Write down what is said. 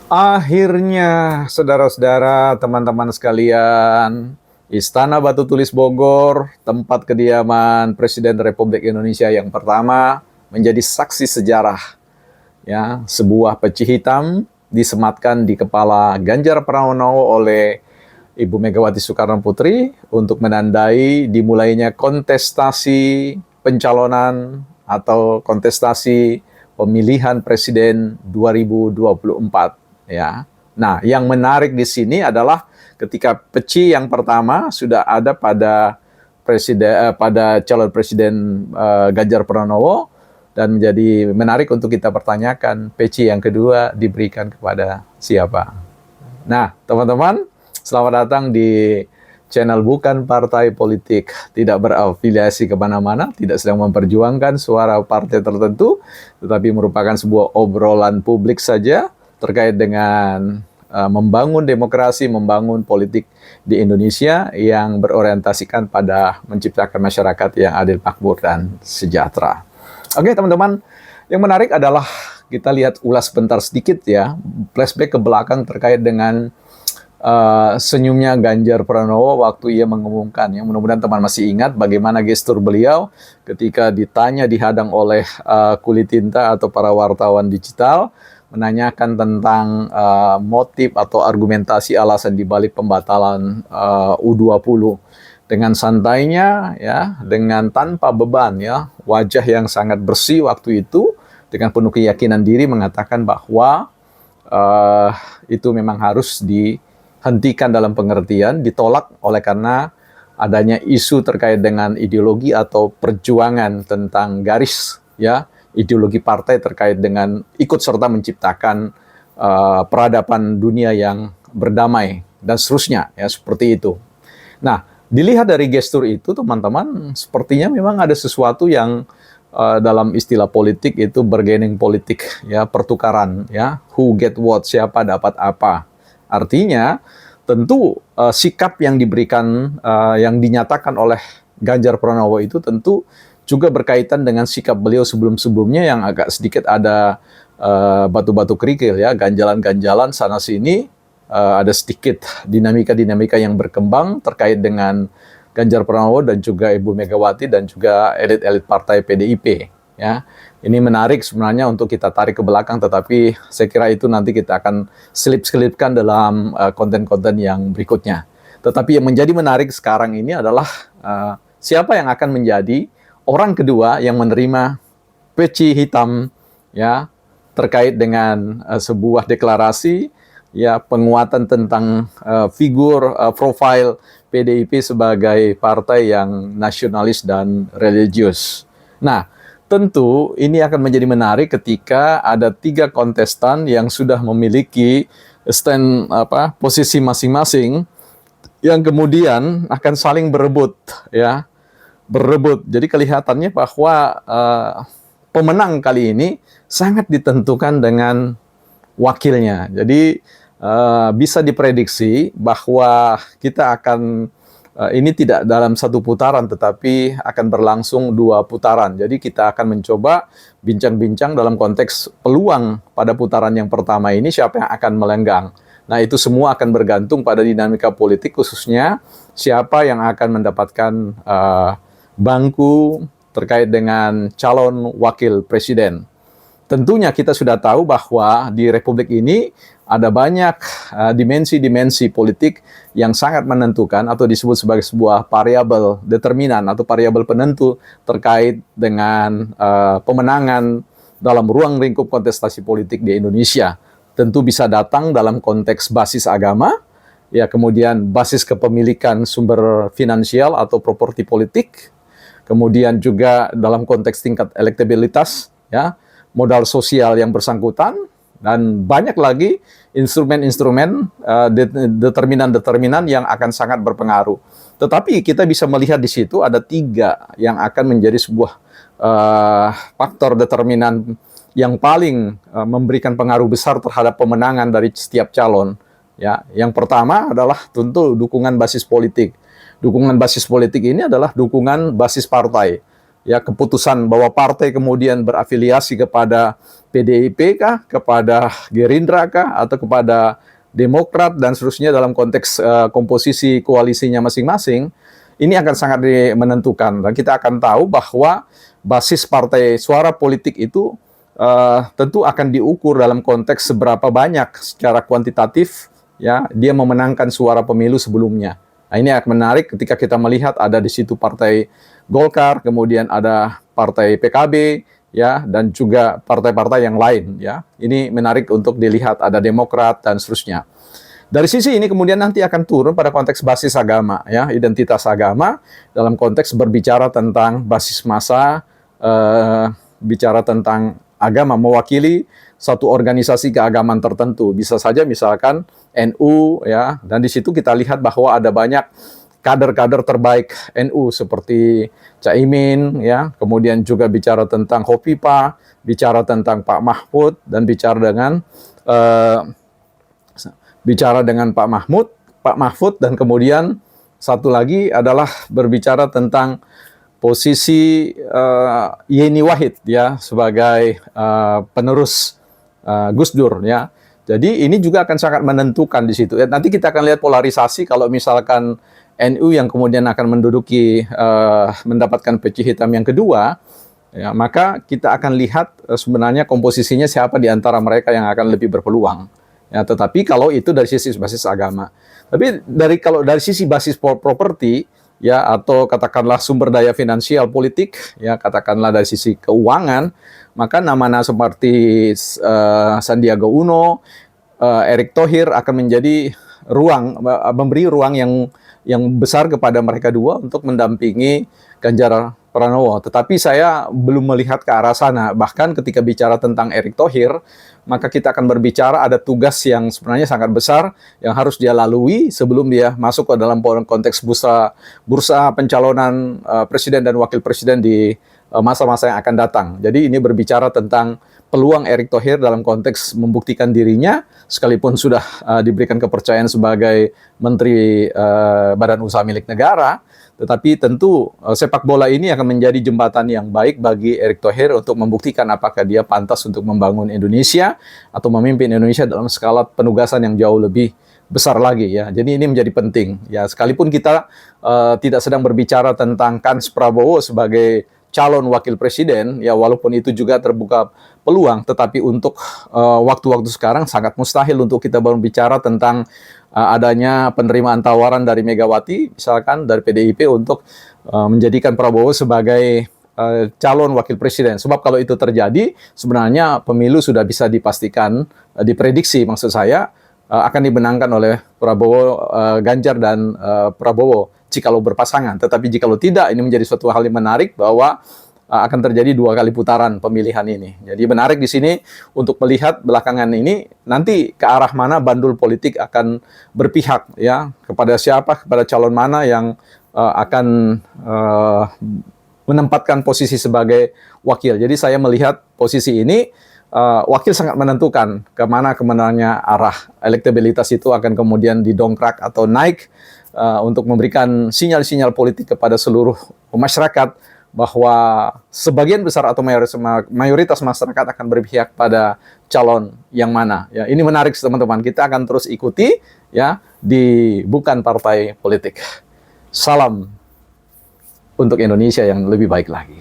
Akhirnya, saudara-saudara, teman-teman sekalian, Istana Batu Tulis Bogor, tempat kediaman Presiden Republik Indonesia yang pertama, menjadi saksi sejarah. Ya, sebuah peci hitam disematkan di kepala Ganjar Pranowo oleh Ibu Megawati Soekarno Putri untuk menandai dimulainya kontestasi pencalonan atau kontestasi pemilihan presiden 2024 ya. Nah, yang menarik di sini adalah ketika peci yang pertama sudah ada pada pada calon presiden Ganjar Pranowo, dan menjadi menarik untuk kita pertanyakan peci yang kedua diberikan kepada siapa. Nah, teman-teman, selamat datang di channel Bukan Partai Politik, tidak berafiliasi kemana-mana, tidak sedang memperjuangkan suara partai tertentu, tetapi merupakan sebuah obrolan publik saja terkait dengan membangun demokrasi, membangun politik di Indonesia yang berorientasikan pada menciptakan masyarakat yang adil, makmur, dan sejahtera. Oke, teman-teman, yang menarik adalah kita lihat ulas sebentar sedikit ya, flashback ke belakang terkait dengan senyumnya Ganjar Pranowo waktu ia mengumumkan. Ya, mudah-mudahan teman masih ingat bagaimana gestur beliau ketika ditanya dihadang oleh kulit tinta atau para wartawan digital, menanyakan tentang motif atau argumentasi alasan dibalik pembatalan U20. Dengan santainya, ya, dengan tanpa beban, ya, wajah yang sangat bersih waktu itu, dengan penuh keyakinan diri mengatakan bahwa itu memang harus dihentikan dalam pengertian, ditolak oleh karena adanya isu terkait dengan ideologi atau perjuangan tentang garis, ya, ideologi partai terkait dengan ikut serta menciptakan peradaban dunia yang berdamai dan seterusnya, ya, seperti itu. Nah, dilihat dari gestur itu, teman-teman, sepertinya memang ada sesuatu yang dalam istilah politik itu bargaining politik, ya, pertukaran, ya, who get what, siapa dapat apa. Artinya, tentu sikap yang diberikan, yang dinyatakan oleh Ganjar Pranowo itu tentu juga berkaitan dengan sikap beliau sebelum-sebelumnya yang agak sedikit ada batu-batu kerikil, ya, ganjalan-ganjalan sana sini. Ada sedikit dinamika-dinamika yang berkembang terkait dengan Ganjar Pranowo dan juga Ibu Megawati dan juga elit-elit partai PDIP. Ya, ini menarik sebenarnya untuk kita tarik ke belakang, tetapi saya kira itu nanti kita akan selip-selipkan dalam konten-konten yang berikutnya. Tetapi yang menjadi menarik sekarang ini adalah siapa yang akan menjadi orang kedua yang menerima peci hitam, ya, terkait dengan sebuah deklarasi, ya, penguatan tentang figur profil PDIP sebagai partai yang nasionalis dan religius. Nah, tentu ini akan menjadi menarik ketika ada 3 kontestan yang sudah memiliki posisi masing-masing yang kemudian akan saling berebut, ya, berebut. Jadi kelihatannya bahwa pemenang kali ini sangat ditentukan dengan wakilnya. Jadi bisa diprediksi bahwa kita akan ini tidak dalam satu putaran, tetapi akan berlangsung 2 putaran. Jadi kita akan mencoba bincang-bincang dalam konteks peluang pada putaran yang pertama ini siapa yang akan melenggang. Nah, itu semua akan bergantung pada dinamika politik, khususnya siapa yang akan mendapatkan bangku terkait dengan calon wakil presiden. Tentunya kita sudah tahu bahwa di Republik ini ada banyak dimensi-dimensi politik yang sangat menentukan atau disebut sebagai sebuah variabel determinan atau variabel penentu terkait dengan pemenangan dalam ruang lingkup kontestasi politik di Indonesia. Tentu bisa datang dalam konteks basis agama, ya, kemudian basis kepemilikan sumber finansial atau properti politik, kemudian juga dalam konteks tingkat elektabilitas, ya, modal sosial yang bersangkutan, dan banyak lagi instrumen-instrumen determinan-determinan yang akan sangat berpengaruh. Tetapi kita bisa melihat di situ ada 3 yang akan menjadi sebuah faktor determinan yang paling memberikan pengaruh besar terhadap pemenangan dari setiap calon. Ya, yang pertama adalah tentu dukungan basis politik. Dukungan basis politik ini adalah dukungan basis partai. ya keputusan bahwa partai kemudian berafiliasi kepada PDIP kah, kepada Gerindra kah, atau kepada Demokrat dan seterusnya dalam konteks komposisi koalisinya masing-masing, ini akan sangat menentukan. Dan kita akan tahu bahwa basis partai suara politik itu tentu akan diukur dalam konteks seberapa banyak secara kuantitatif ya dia memenangkan suara pemilu sebelumnya. Nah, ini akan menarik ketika kita melihat ada di situ partai Golkar, kemudian ada partai PKB, ya, dan juga partai-partai yang lain, ya. Ini menarik untuk dilihat, ada Demokrat dan seterusnya. Dari sisi ini kemudian nanti akan turun pada konteks basis agama, ya, identitas agama dalam konteks berbicara tentang basis massa, bicara tentang agama mewakili satu organisasi keagamaan tertentu. Bisa saja misalkan NU, ya, dan di situ kita lihat bahwa ada banyak kader-kader terbaik NU seperti Caimin, ya, kemudian juga bicara tentang Hopipa, bicara tentang Pak Mahfud, dan bicara dengan Pak Mahfud, dan kemudian satu lagi adalah berbicara tentang posisi Yeni Wahid, ya, sebagai penerus Gus Dur, ya. Jadi ini juga akan sangat menentukan di situ. Nanti kita akan lihat polarisasi kalau misalkan NU yang kemudian akan menduduki mendapatkan peci hitam yang kedua, ya, maka kita akan lihat sebenarnya komposisinya siapa di antara mereka yang akan lebih berpeluang. Ya, tetapi kalau itu dari sisi basis agama. Tapi kalau dari sisi basis properti, ya, atau katakanlah sumber daya finansial politik, ya, katakanlah dari sisi keuangan, maka nama-nama seperti Sandiaga Uno, Erick Thohir akan menjadi memberi ruang yang besar kepada mereka dua untuk mendampingi Ganjar Pranowo. Tetapi saya belum melihat ke arah sana. Bahkan ketika bicara tentang Erick Thohir, maka kita akan berbicara ada tugas yang sebenarnya sangat besar yang harus dia lalui sebelum dia masuk ke dalam konteks bursa pencalonan presiden dan wakil presiden di masa-masa yang akan datang. Jadi ini berbicara tentang peluang Erick Thohir dalam konteks membuktikan dirinya, sekalipun sudah diberikan kepercayaan sebagai Menteri Badan Usaha Milik Negara, tetapi tentu sepak bola ini akan menjadi jembatan yang baik bagi Erick Thohir untuk membuktikan apakah dia pantas untuk membangun Indonesia atau memimpin Indonesia dalam skala penugasan yang jauh lebih besar lagi, ya. Jadi ini menjadi penting, ya, sekalipun kita tidak sedang berbicara tentang kans Prabowo sebagai calon wakil presiden, ya, walaupun itu juga terbuka peluang, tetapi untuk waktu-waktu sekarang sangat mustahil untuk kita berbicara tentang adanya penerimaan tawaran dari Megawati, misalkan dari PDIP untuk menjadikan Prabowo sebagai calon wakil presiden. Sebab kalau itu terjadi, sebenarnya pemilu sudah bisa dipastikan, diprediksi maksud saya, akan dimenangkan oleh Prabowo, Ganjar, dan Prabowo jikalau berpasangan. Tetapi jikalau tidak, ini menjadi suatu hal yang menarik bahwa akan terjadi 2 kali putaran pemilihan ini. Jadi menarik di sini untuk melihat belakangan ini nanti ke arah mana bandul politik akan berpihak, ya, kepada siapa, kepada calon mana yang akan menempatkan posisi sebagai wakil. Jadi saya melihat posisi ini wakil sangat menentukan kemana kemenangannya arah. Elektabilitas itu akan kemudian didongkrak atau naik untuk memberikan sinyal-sinyal politik kepada seluruh masyarakat bahwa sebagian besar atau mayoritas masyarakat akan berpihak pada calon yang mana. Ya, ini menarik teman-teman. Kita akan terus ikuti, ya, di Bukan Partai Politik. Salam untuk Indonesia yang lebih baik lagi.